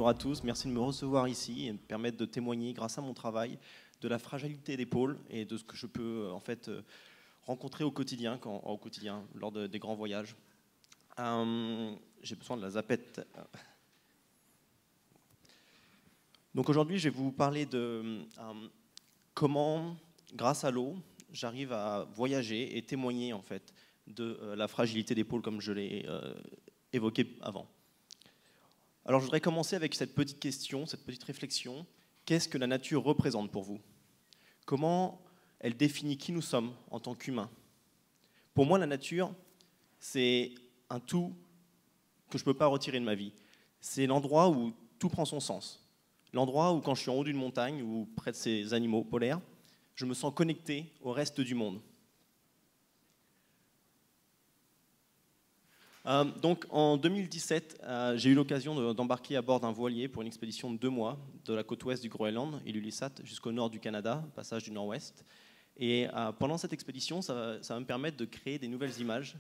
bonjour à tous. Merci de me recevoir ici et de me permettre de témoigner, grâce à mon travail, de la fragilité des pôles et de ce que je peux en fait rencontrer au quotidien, lors des grands voyages. J'ai besoin de la zapette. Donc aujourd'hui, je vais vous parler de comment, grâce à l'eau, j'arrive à voyager et témoigner en fait de la fragilité des pôles, comme je l'ai évoqué avant. Alors je voudrais commencer avec cette petite question, cette petite réflexion. Qu'est-ce que la nature représente pour vous? Comment elle définit qui nous sommes en tant qu'humains? Pour moi, la nature, c'est un tout que je ne peux pas retirer de ma vie. C'est l'endroit où tout prend son sens. L'endroit où, quand je suis en haut d'une montagne ou près de ces animaux polaires, je me sens connecté au reste du monde. Donc en 2017, j'ai eu l'occasion d'embarquer à bord d'un voilier pour une expédition de 2 mois de la côte ouest du Groenland, Ilulissat, jusqu'au nord du Canada, passage du nord-ouest. Et pendant cette expédition, ça va me permettre de créer des nouvelles images,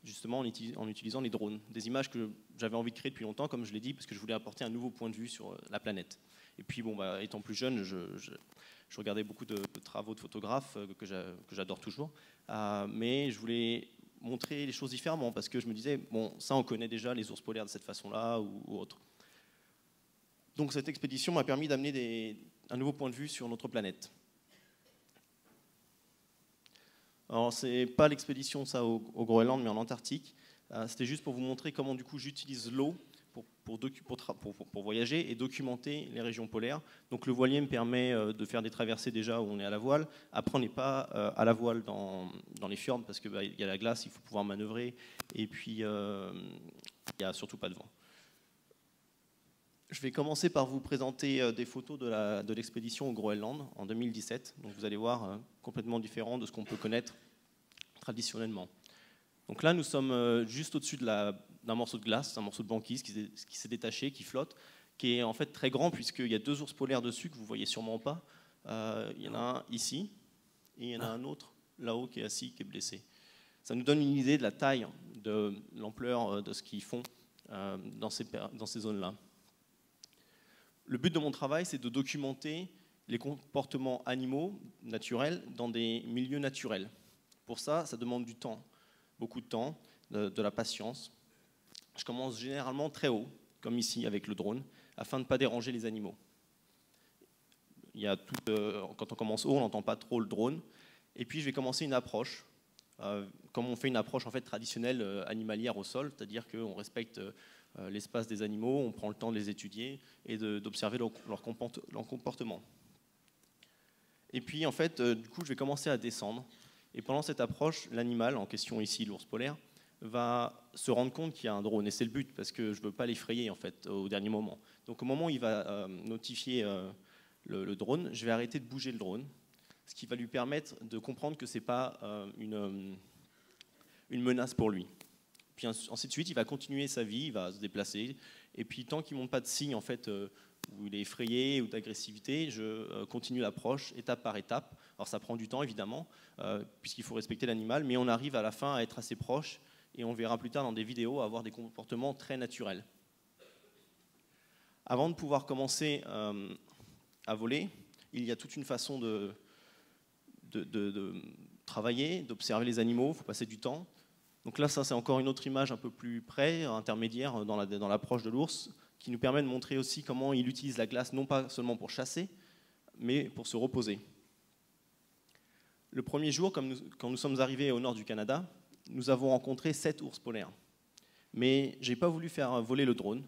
justement en utilisant les drones. Des images que j'avais envie de créer depuis longtemps, comme je l'ai dit, parce que je voulais apporter un nouveau point de vue sur la planète. Et puis, étant plus jeune, je regardais beaucoup de travaux de photographes que j'adore toujours, mais je voulais montrer les choses différemment, parce que je me disais, bon, ça on connaît déjà les ours polaires de cette façon-là ou autre. Donc cette expédition m'a permis d'amener un nouveau point de vue sur notre planète. Alors c'est pas l'expédition ça au Groenland, mais en Antarctique. C'était juste pour vous montrer comment du coup j'utilise l'eau pour voyager et documenter les régions polaires. Donc le voilier me permet de faire des traversées déjà où on est à la voile. Après on n'est pas à la voile dans les fjords parce qu'il y a la glace, il faut pouvoir manœuvrer et puis il n'y a surtout pas de vent. Je vais commencer par vous présenter des photos de l'expédition au Groenland en 2017. Donc vous allez voir complètement différent de ce qu'on peut connaître traditionnellement. Donc là nous sommes juste au-dessus d'un morceau de glace, un morceau de banquise qui s'est détaché, qui flotte, qui est en fait très grand puisqu'il y a 2 ours polaires dessus que vous voyez sûrement pas. Il y en a un ici et il y en a un autre là-haut qui est assis, qui est blessé. Ça nous donne une idée de la taille, de l'ampleur de ce qu'ils font dans ces zones-là. Le but de mon travail, c'est de documenter les comportements animaux naturels dans des milieux naturels. Pour ça, ça demande du temps, beaucoup de temps, de la patience. Je commence généralement très haut, comme ici avec le drone, afin de ne pas déranger les animaux. Quand on commence haut, on n'entend pas trop le drone. Et puis je vais commencer une approche, comme on fait une approche en fait, traditionnelle animalière au sol, c'est-à-dire qu'on respecte l'espace des animaux, on prend le temps de les étudier et d'observer leur comportement. Et puis en fait, du coup, je vais commencer à descendre. Et pendant cette approche, l'animal, en question ici, l'ours polaire, va se rendre compte qu'il y a un drone. Et c'est le but, parce que je ne veux pas l'effrayer en fait, au dernier moment. Donc au moment où il va notifier le drone, je vais arrêter de bouger le drone, ce qui va lui permettre de comprendre que ce n'est pas une menace pour lui. Puis ainsi de suite, il va continuer sa vie, il va se déplacer. Et puis tant qu'il ne montre pas de signe en fait, où il est effrayé ou d'agressivité, je continue l'approche étape par étape. Alors ça prend du temps évidemment, puisqu'il faut respecter l'animal, mais on arrive à la fin à être assez proche et on verra plus tard dans des vidéos avoir des comportements très naturels. Avant de pouvoir commencer à voler, il y a toute une façon de travailler, d'observer les animaux, il faut passer du temps. Donc là, ça c'est encore une autre image un peu plus près, intermédiaire dans l'approche de l'ours, qui nous permet de montrer aussi comment il utilise la glace, non pas seulement pour chasser, mais pour se reposer. Le premier jour, quand nous sommes arrivés au nord du Canada, nous avons rencontré 7 ours polaires. Mais je n'ai pas voulu faire voler le drone.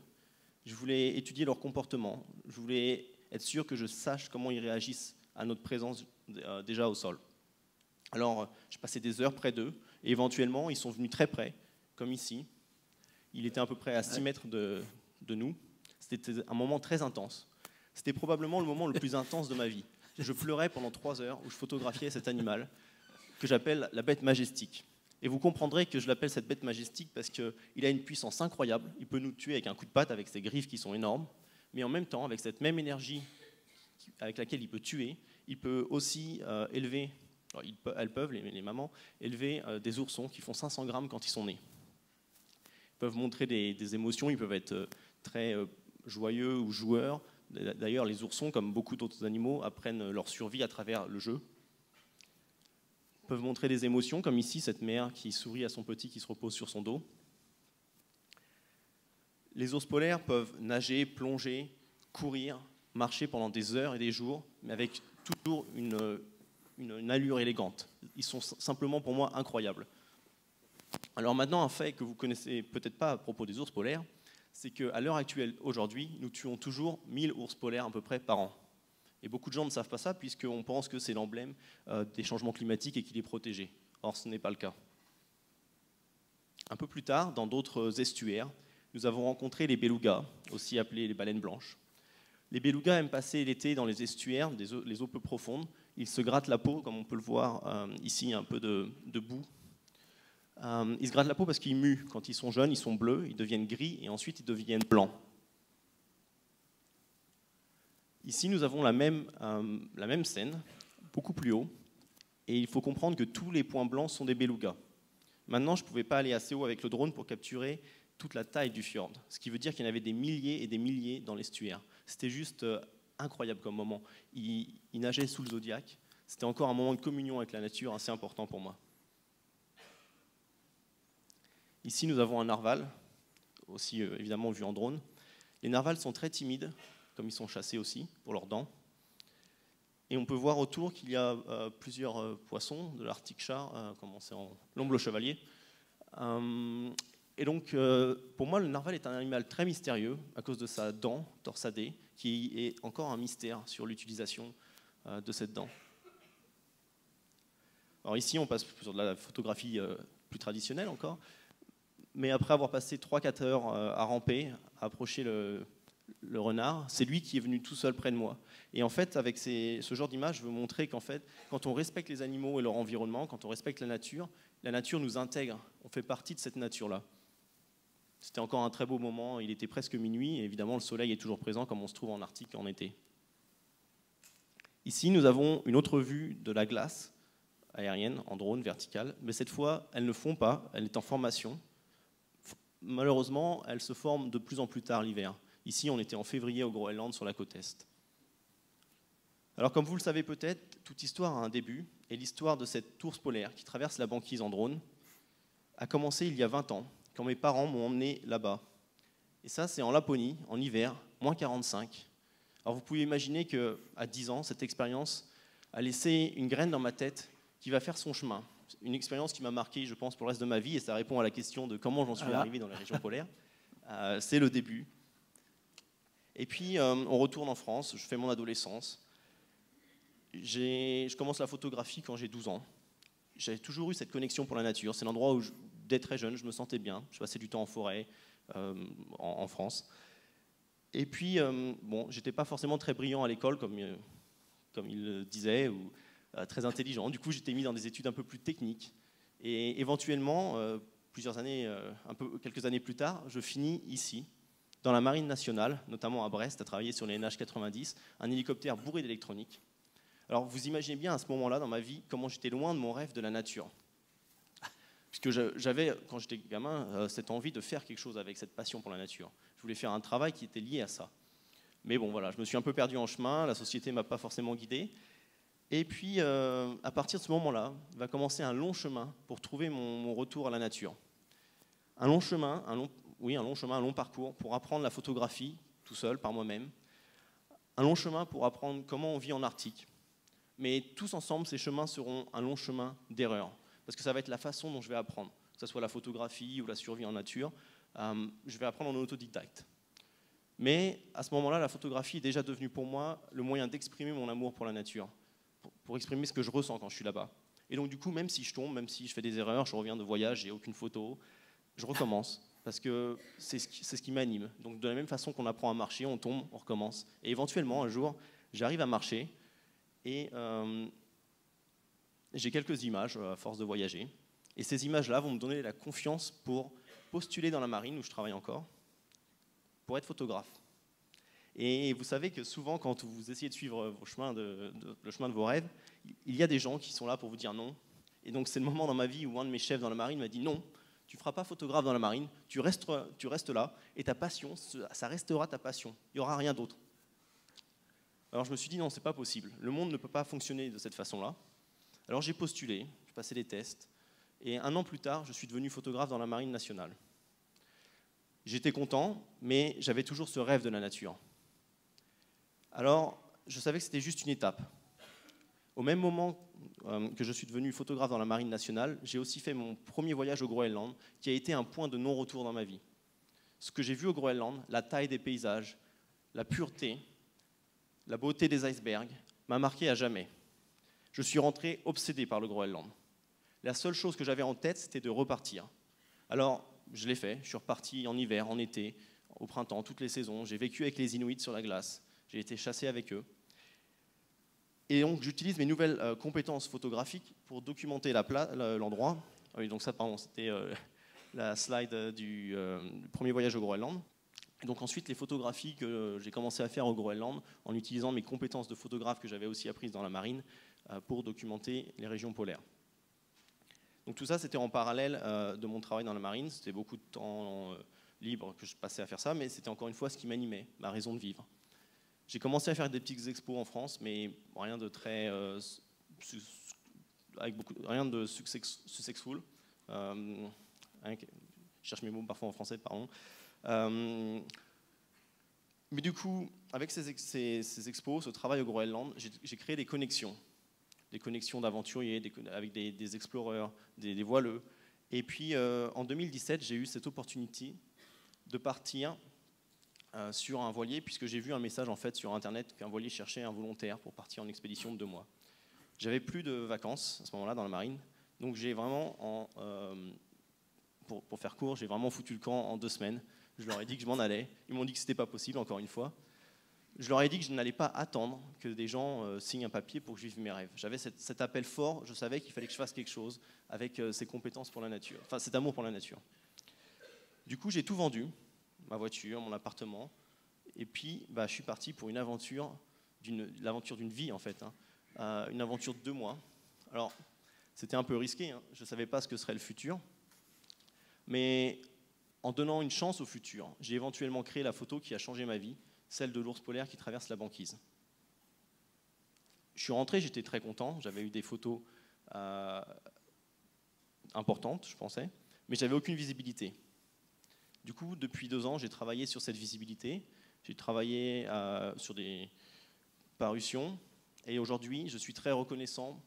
Je voulais étudier leur comportement. Je voulais être sûr que je sache comment ils réagissent à notre présence déjà au sol. Alors, j'ai passé des heures près d'eux, et éventuellement, ils sont venus très près, comme ici. Il était à peu près à 6 mètres de nous. C'était un moment très intense. C'était probablement le moment le plus intense de ma vie. Je pleurais pendant 3 heures où je photographiais cet animal que j'appelle la bête majestique. Et vous comprendrez que je l'appelle cette bête majestique parce qu'il a une puissance incroyable. Il peut nous tuer avec un coup de patte, avec ses griffes qui sont énormes. Mais en même temps, avec cette même énergie avec laquelle il peut tuer, il peut aussi élever, elles peuvent, les mamans, élever des oursons qui font 500 grammes quand ils sont nés. Ils peuvent montrer des émotions, ils peuvent être très joyeux ou joueurs. D'ailleurs, les oursons, comme beaucoup d'autres animaux, apprennent leur survie à travers le jeu. Ils peuvent montrer des émotions, comme ici, cette mère qui sourit à son petit qui se repose sur son dos. Les ours polaires peuvent nager, plonger, courir, marcher pendant des heures et des jours, mais avec toujours une allure élégante. Ils sont simplement, pour moi, incroyables. Alors maintenant, un fait que vous ne connaissez peut-être pas à propos des ours polaires, c'est qu'à l'heure actuelle, aujourd'hui, nous tuons toujours 1000 ours polaires à peu près par an. Et beaucoup de gens ne savent pas ça, puisqu'on pense que c'est l'emblème des changements climatiques et qu'il est protégé. Or, ce n'est pas le cas. Un peu plus tard, dans d'autres estuaires, nous avons rencontré les belugas, aussi appelés les baleines blanches. Les belugas aiment passer l'été dans les estuaires, les eaux peu profondes. Ils se grattent la peau, comme on peut le voir ici, un peu de boue. Ils se grattent la peau parce qu'ils muent. Quand ils sont jeunes, ils sont bleus, ils deviennent gris et ensuite ils deviennent blancs. Ici, nous avons la même scène, beaucoup plus haut, et il faut comprendre que tous les points blancs sont des belugas. Maintenant, je ne pouvais pas aller assez haut avec le drone pour capturer toute la taille du fjord, ce qui veut dire qu'il y en avait des milliers et des milliers dans l'estuaire. C'était juste incroyable comme moment. Ils nageaient sous le zodiaque. C'était encore un moment de communion avec la nature assez important pour moi. Ici, nous avons un narval, aussi évidemment vu en drone. Les narvals sont très timides, comme ils sont chassés aussi, pour leurs dents. Et on peut voir autour qu'il y a plusieurs poissons, de l'arctic char, comment c'est en l'omble chevalier. Et donc, pour moi, le narval est un animal très mystérieux à cause de sa dent torsadée, qui est encore un mystère sur l'utilisation de cette dent. Alors ici, on passe sur de la photographie plus traditionnelle encore, mais après avoir passé 3-4 heures à ramper, à approcher le renard, c'est lui qui est venu tout seul près de moi. Et en fait, avec ce genre d'image, je veux montrer qu'en fait, quand on respecte les animaux et leur environnement, quand on respecte la nature nous intègre, on fait partie de cette nature-là. C'était encore un très beau moment, il était presque minuit, et évidemment le soleil est toujours présent comme on se trouve en Arctique en été. Ici, nous avons une autre vue de la glace aérienne, en drone, verticale, mais cette fois, elle ne fond pas, elle est en formation. Malheureusement, elle se forme de plus en plus tard l'hiver. Ici, on était en février au Groenland, sur la côte Est. Alors, comme vous le savez peut-être, toute histoire a un début, et l'histoire de cette ours polaire qui traverse la banquise en drone a commencé il y a 20 ans, quand mes parents m'ont emmené là-bas. Et ça, c'est en Laponie, en hiver, moins 45. Alors, vous pouvez imaginer qu'à 10 ans, cette expérience a laissé une graine dans ma tête qui va faire son chemin. Une expérience qui m'a marqué, je pense, pour le reste de ma vie, et ça répond à la question de comment j'en suis arrivé dans les régions polaires. C'est le début. Et puis, on retourne en France, je fais mon adolescence. Je commence la photographie quand j'ai 12 ans. J'avais toujours eu cette connexion pour la nature. C'est l'endroit où, dès très jeune, je me sentais bien. Je passais du temps en forêt, en France. Et puis, bon, j'étais pas forcément très brillant à l'école, comme il le disait, ou très intelligent. Du coup, j'étais mis dans des études un peu plus techniques. Et éventuellement, quelques années plus tard, je finis ici, dans la Marine nationale, notamment à Brest, à travailler sur les NH90, un hélicoptère bourré d'électronique. Alors, vous imaginez bien à ce moment-là, dans ma vie, comment j'étais loin de mon rêve de la nature. Puisque j'avais, quand j'étais gamin, cette envie de faire quelque chose avec cette passion pour la nature. Je voulais faire un travail qui était lié à ça. Mais bon, voilà, je me suis un peu perdu en chemin, la société ne m'a pas forcément guidé. Et puis, à partir de ce moment-là, va commencer un long chemin pour trouver mon retour à la nature. Un long chemin, un long parcours pour apprendre la photographie, tout seul, par moi-même. Un long chemin pour apprendre comment on vit en Arctique. Mais tous ensemble, ces chemins seront un long chemin d'erreurs. Parce que ça va être la façon dont je vais apprendre, que ce soit la photographie ou la survie en nature. Je vais apprendre en autodidacte. Mais à ce moment-là, la photographie est déjà devenue pour moi le moyen d'exprimer mon amour pour la nature, pour exprimer ce que je ressens quand je suis là-bas. Et donc du coup, même si je tombe, même si je fais des erreurs, je reviens de voyage, j'ai aucune photo, je recommence. Parce que c'est ce qui m'anime. Donc de la même façon qu'on apprend à marcher, on tombe, on recommence. Et éventuellement, un jour, j'arrive à marcher et j'ai quelques images à force de voyager. Et ces images-là vont me donner la confiance pour postuler dans la marine, où je travaille encore, pour être photographe. Et vous savez que souvent, quand vous essayez de suivre le chemin de vos rêves, il y a des gens qui sont là pour vous dire non. Et donc c'est le moment dans ma vie où un de mes chefs dans la marine m'a dit non, tu ne feras pas photographe dans la marine, tu restes là, et ta passion, ça restera ta passion. Il n'y aura rien d'autre. Alors je me suis dit, non, c'est pas possible. Le monde ne peut pas fonctionner de cette façon-là. Alors j'ai postulé, j'ai passé des tests, et 1 an plus tard, je suis devenu photographe dans la marine nationale. J'étais content, mais j'avais toujours ce rêve de la nature. Alors, je savais que c'était juste une étape. Au même moment que je suis devenu photographe dans la marine nationale, j'ai aussi fait mon premier voyage au Groenland, qui a été un point de non-retour dans ma vie. Ce que j'ai vu au Groenland, la taille des paysages, la pureté, la beauté des icebergs, m'a marqué à jamais. Je suis rentré obsédé par le Groenland. La seule chose que j'avais en tête, c'était de repartir. Alors, je l'ai fait, je suis reparti en hiver, en été, au printemps, toutes les saisons. J'ai vécu avec les Inuits sur la glace, j'ai été chassé avec eux. Et donc, j'utilise mes nouvelles compétences photographiques pour documenter l'endroit. Ah oui, donc ça, pardon, c'était la slide du premier voyage au Groenland. Et donc ensuite, les photographies que j'ai commencé à faire au Groenland, en utilisant mes compétences de photographe que j'avais aussi apprises dans la marine, pour documenter les régions polaires. Donc tout ça, c'était en parallèle de mon travail dans la marine. C'était beaucoup de temps libre que je passais à faire ça, mais c'était encore une fois ce qui m'animait, ma raison de vivre. J'ai commencé à faire des petites expos en France, mais rien de très rien de successful. Je cherche mes mots parfois en français, pardon. Mais du coup, avec ces expos, ce travail au Groenland, j'ai créé des connexions d'aventuriers, avec des exploreurs, des voileux. Et puis en 2017, j'ai eu cette opportunité de partir sur un voilier, puisque j'ai vu un message en fait sur Internet qu'un voilier cherchait un volontaire pour partir en expédition de 2 mois. J'avais plus de vacances à ce moment-là dans la marine, donc j'ai vraiment, pour faire court, j'ai vraiment foutu le camp en 2 semaines. Je leur ai dit que je m'en allais. Ils m'ont dit que c'était pas possible, encore une fois. Je leur ai dit que je n'allais pas attendre que des gens signent un papier pour que je vive mes rêves. J'avais cet appel fort, je savais qu'il fallait que je fasse quelque chose avec ces compétences pour la nature, enfin cet amour pour la nature. Du coup, j'ai tout vendu, ma voiture, mon appartement, et puis je suis parti pour l'aventure d'une vie en fait, une aventure de 2 mois. Alors, c'était un peu risqué, je ne savais pas ce que serait le futur, mais en donnant une chance au futur, j'ai éventuellement créé la photo qui a changé ma vie, celle de l'ours polaire qui traverse la banquise. Je suis rentré, j'étais très content, j'avais eu des photos importantes, je pensais, mais j'avais aucune visibilité. Du coup, depuis 2 ans, j'ai travaillé sur cette visibilité, j'ai travaillé sur des parutions, et aujourd'hui, je suis très reconnaissant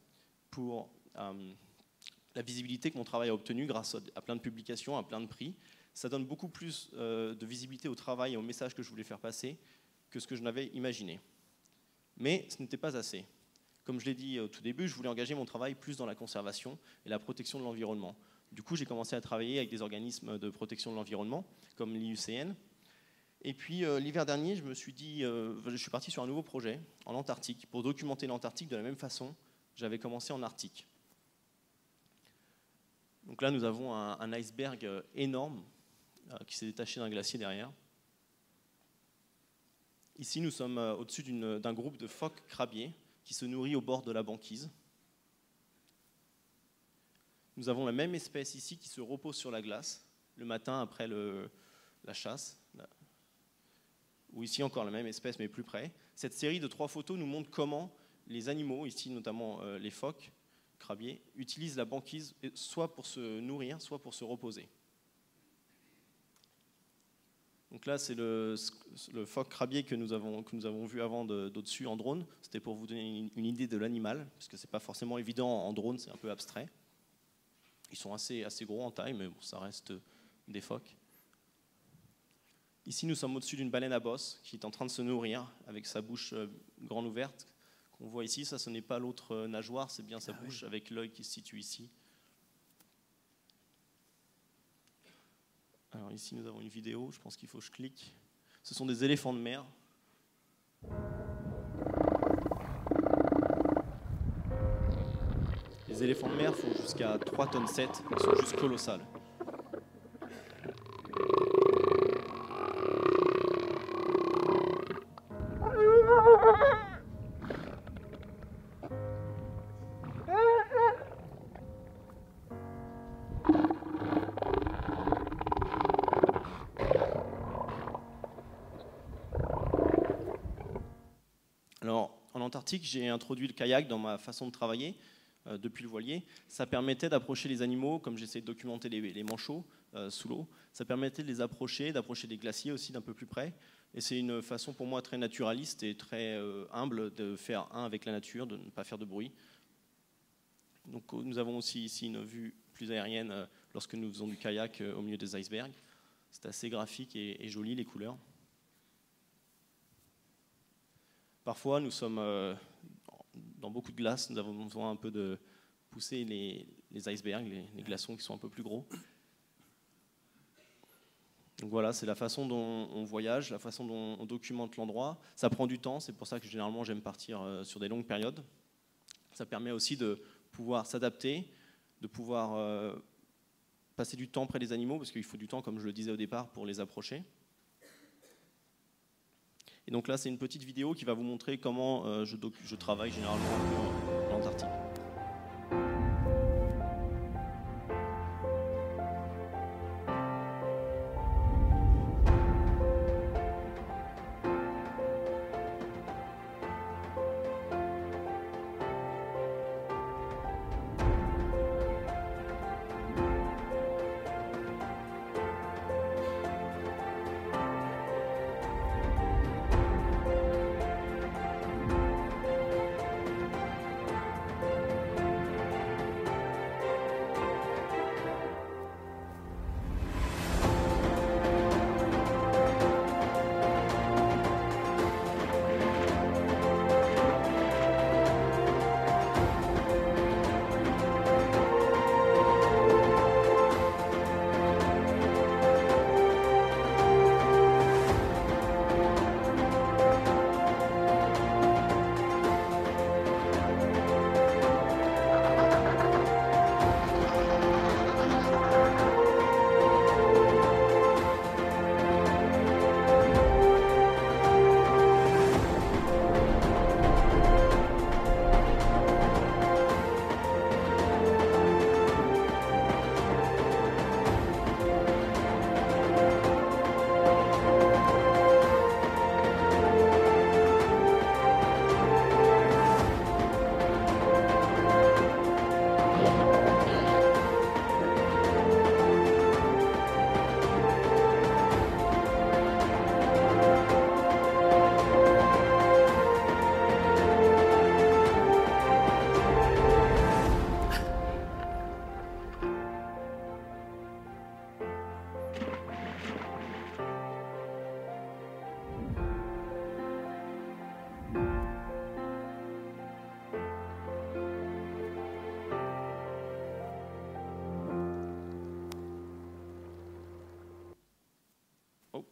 pour la visibilité que mon travail a obtenue grâce à plein de publications, à plein de prix. Ça donne beaucoup plus de visibilité au travail et au message que je voulais faire passer que ce que je n'avais imaginé. Mais ce n'était pas assez. Comme je l'ai dit au tout début, je voulais engager mon travail plus dans la conservation et la protection de l'environnement. Du coup, j'ai commencé à travailler avec des organismes de protection de l'environnement, comme l'IUCN. Et puis, l'hiver dernier, je me suis dit, je suis parti sur un nouveau projet en Antarctique, pour documenter l'Antarctique de la même façon que j'avais commencé en Arctique. Donc là, nous avons un iceberg énorme qui s'est détaché d'un glacier derrière. Ici, nous sommes au-dessus d'un groupe de phoques crabiers qui se nourrit au bord de la banquise. Nous avons la même espèce ici qui se repose sur la glace le matin après la chasse. Ou ici encore la même espèce mais plus près. Cette série de 3 photos nous montre comment les animaux, ici notamment les phoques crabiers, utilisent la banquise soit pour se nourrir, soit pour se reposer. Donc là, c'est le phoque crabier que nous avons vu avant d'au-dessus en drone. C'était pour vous donner une idée de l'animal, parce que ce n'est pas forcément évident en drone, c'est un peu abstrait. Ils sont assez gros en taille, mais bon, ça reste des phoques. Ici, nous sommes au-dessus d'une baleine à bosse qui est en train de se nourrir avec sa bouche grande ouverte. Qu'on voit ici, ça, ce n'est pas l'autre nageoire, c'est bien sa bouche avec l'œil qui se situe ici. Alors ici, nous avons une vidéo, je pense qu'il faut que je clique. Ce sont des éléphants de mer. Les éléphants de mer font jusqu'à 3,7 tonnes, ils sont juste colossales. Antarctique, j'ai introduit le kayak dans ma façon de travailler depuis le voilier. Ça permettait d'approcher les animaux, comme j'essaie de documenter les manchots sous l'eau. Ça permettait de les approcher, d'approcher des glaciers aussi d'un peu plus près. Et c'est une façon pour moi très naturaliste et très humble de faire un avec la nature, de ne pas faire de bruit. Donc nous avons aussi ici une vue plus aérienne lorsque nous faisons du kayak au milieu des icebergs. C'est assez graphique et joli les couleurs. Parfois nous sommes dans beaucoup de glace, nous avons besoin un peu de pousser les icebergs, les glaçons qui sont un peu plus gros. Donc voilà, c'est la façon dont on voyage, la façon dont on documente l'endroit. Ça prend du temps, c'est pour ça que généralement j'aime partir sur des longues périodes. Ça permet aussi de pouvoir s'adapter, de pouvoir passer du temps près des animaux, parce qu'il faut du temps, comme je le disais au départ, pour les approcher. Et donc là, c'est une petite vidéo qui va vous montrer comment je travaille généralement en Antarctique.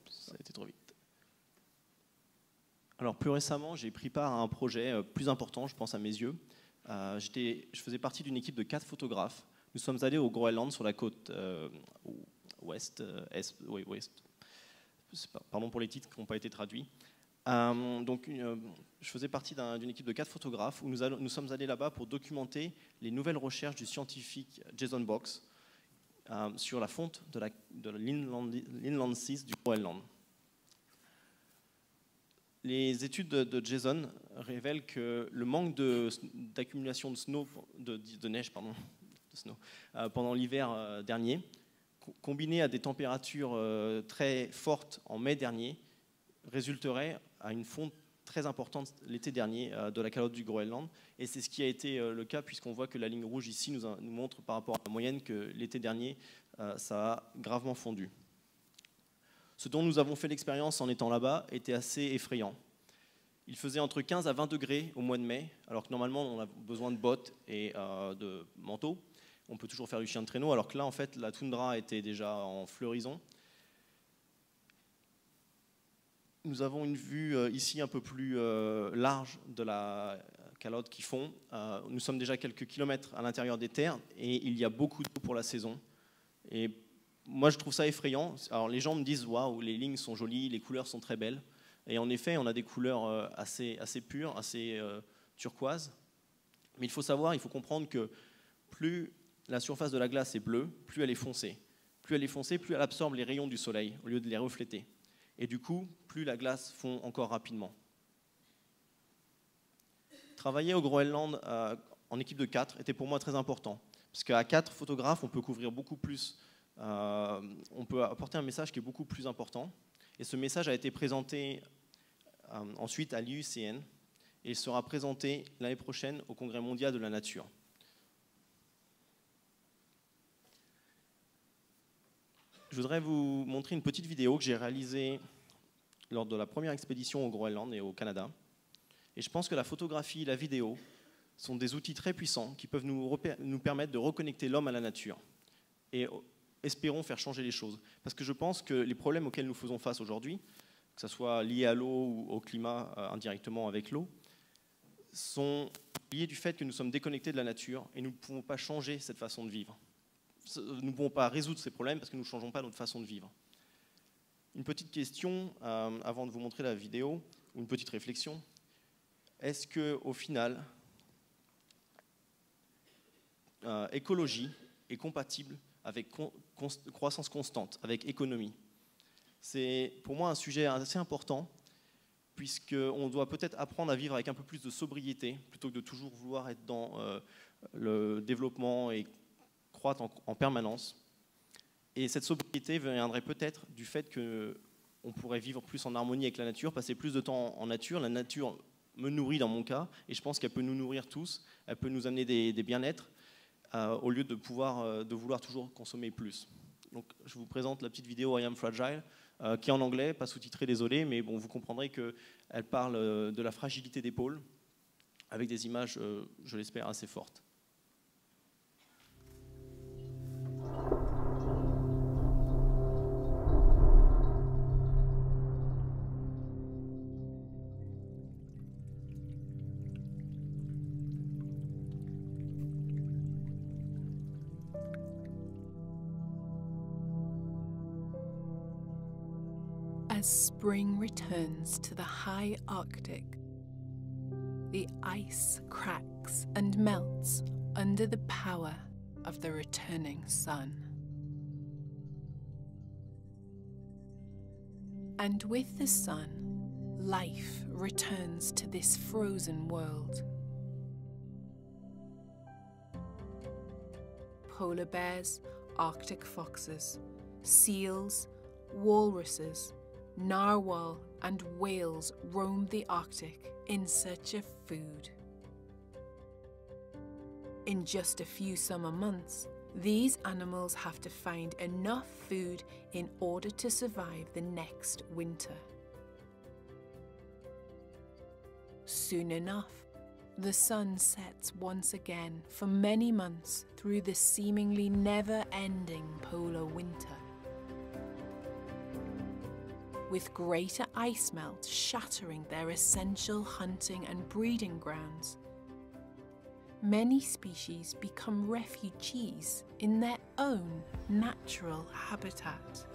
Ça a été trop vite. Alors plus récemment, j'ai pris part à un projet plus important, je pense à mes yeux. Je faisais partie d'une équipe de 4 photographes. Nous sommes allés au Groenland, sur la côte ouest. Pardon pour les titres qui n'ont pas été traduits. Je faisais partie d'une équipe de 4 photographes où nous sommes allés là-bas pour documenter les nouvelles recherches du scientifique Jason Box sur la fonte de l'Inland Seas du Groenland. Les études de Jason révèlent que le manque d'accumulation de neige pendant l'hiver dernier, combiné à des températures très fortes en mai dernier, résulterait à une fonte très importante l'été dernier de la calotte du Groenland. Et c'est ce qui a été le cas, puisqu'on voit que la ligne rouge ici nous montre par rapport à la moyenne que l'été dernier, ça a gravement fondu. Ce dont nous avons fait l'expérience en étant là-bas était assez effrayant. Il faisait entre 15 à 20 degrés au mois de mai, alors que normalement on a besoin de bottes et de manteaux. On peut toujours faire du chien de traîneau, alors que là en fait la toundra était déjà en floraison. Nous avons une vue ici un peu plus large de la calotte qui fond. Nous sommes déjà quelques kilomètres à l'intérieur des terres et il y a beaucoup d'eau pour la saison. Et moi, je trouve ça effrayant. Alors, les gens me disent « Waouh, les lignes sont jolies, les couleurs sont très belles ». Et en effet, on a des couleurs assez pures, assez turquoises. Mais il faut comprendre que plus la surface de la glace est bleue, plus elle est foncée. Plus elle est foncée, plus elle absorbe les rayons du soleil au lieu de les refléter. Et du coup, plus la glace fond encore rapidement. Travailler au Groenland en équipe de 4 était pour moi très important. Parce qu'à 4 photographes, on peut couvrir beaucoup plus, on peut apporter un message qui est beaucoup plus important. Et ce message a été présenté ensuite à l'IUCN et sera présenté l'année prochaine au Congrès mondial de la nature. Je voudrais vous montrer une petite vidéo que j'ai réalisée lors de la première expédition au Groenland et au Canada. Et je pense que la photographie et la vidéo sont des outils très puissants qui peuvent nous permettre de reconnecter l'homme à la nature. Et espérons faire changer les choses. Parce que je pense que les problèmes auxquels nous faisons face aujourd'hui, que ce soit lié à l'eau ou au climat indirectement avec l'eau, sont liés du fait que nous sommes déconnectés de la nature et nous ne pouvons pas changer cette façon de vivre. Nous ne pouvons pas résoudre ces problèmes parce que nous ne changeons pas notre façon de vivre. Une petite question avant de vous montrer la vidéo, ou une petite réflexion. Est-ce qu'au final, écologie est compatible avec croissance constante, avec économie? C'est pour moi un sujet assez important, puisqu'on doit peut-être apprendre à vivre avec un peu plus de sobriété, plutôt que de toujours vouloir être dans le développement et croître en permanence. Et cette sobriété viendrait peut-être du fait qu'on pourrait vivre plus en harmonie avec la nature, passer plus de temps en nature. La nature me nourrit dans mon cas, et je pense qu'elle peut nous nourrir tous, elle peut nous amener des bien-être, au lieu de vouloir toujours consommer plus. Donc, je vous présente la petite vidéo I Am Fragile, qui est en anglais, pas sous-titrée, désolé, mais bon, vous comprendrez qu'elle parle de la fragilité des pôles, avec des images, je l'espère, assez fortes. As spring returns to the high Arctic, the ice cracks and melts under the power of the returning sun. And with the sun, life returns to this frozen world. Polar bears, Arctic foxes, seals, walruses, narwhal and whales roam the Arctic in search of food. In just a few summer months, these animals have to find enough food in order to survive the next winter. Soon enough, the sun sets once again for many months through the seemingly never-ending polar winter. With greater ice melt shattering their essential hunting and breeding grounds, many species become refugees in their own natural habitat.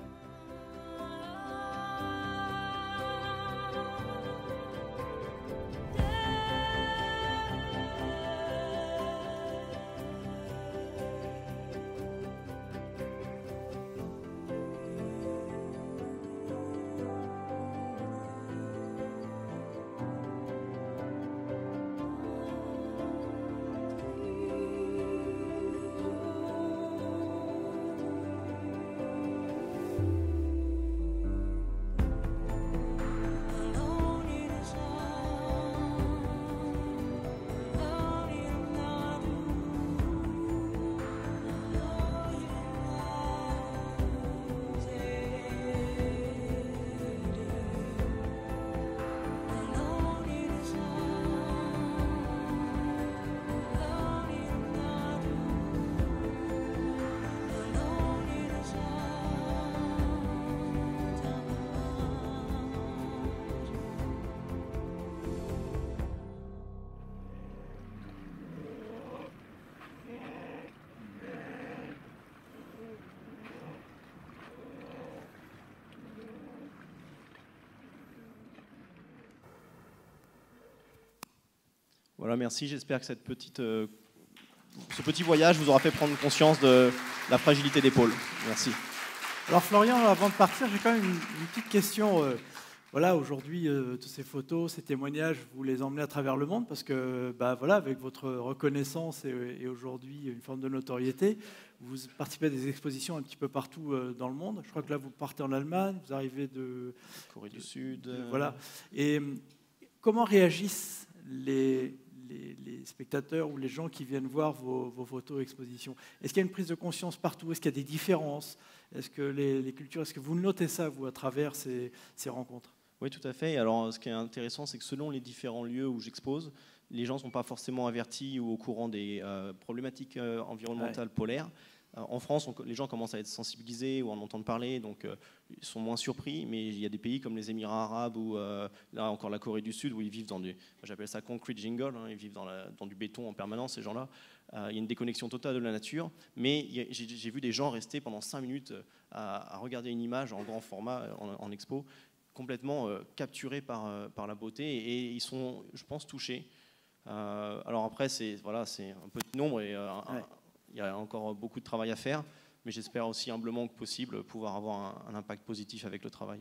Voilà, merci. J'espère que ce petit voyage vous aura fait prendre conscience de la fragilité des pôles. Merci. Alors Florian, avant de partir, j'ai quand même une petite question. voilà, aujourd'hui, toutes ces photos, ces témoignages, vous les emmenez à travers le monde parce que, voilà, avec votre reconnaissance et aujourd'hui une forme de notoriété, vous participez à des expositions un petit peu partout dans le monde. Je crois que là, vous partez en Allemagne, vous arrivez de Corée du Sud. Voilà. Et comment réagissent les spectateurs ou les gens qui viennent voir vos photos expositions? Est-ce qu'il y a une prise de conscience partout? Est-ce qu'il y a des différences? Est-ce que les cultures, est-ce que vous notez ça, vous, à travers ces rencontres? Oui, tout à fait. Alors, ce qui est intéressant, c'est que selon les différents lieux où j'expose, les gens ne sont pas forcément avertis ou au courant des problématiques environnementales polaires. En France, les gens commencent à être sensibilisés ou à en entendre parler, donc ils sont moins surpris. Mais il y a des pays comme les Émirats arabes ou là encore la Corée du Sud où ils vivent dans j'appelle ça concrete jungle, hein, ils vivent dans du béton en permanence, ces gens-là. Il y a une déconnexion totale de la nature, mais j'ai vu des gens rester pendant 5 minutes à regarder une image en grand format en expo, complètement capturés par la beauté, et ils sont, je pense, touchés. Alors après, c'est un petit nombre et il y a encore beaucoup de travail à faire, mais j'espère aussi humblement que possible pouvoir avoir un impact positif avec le travail.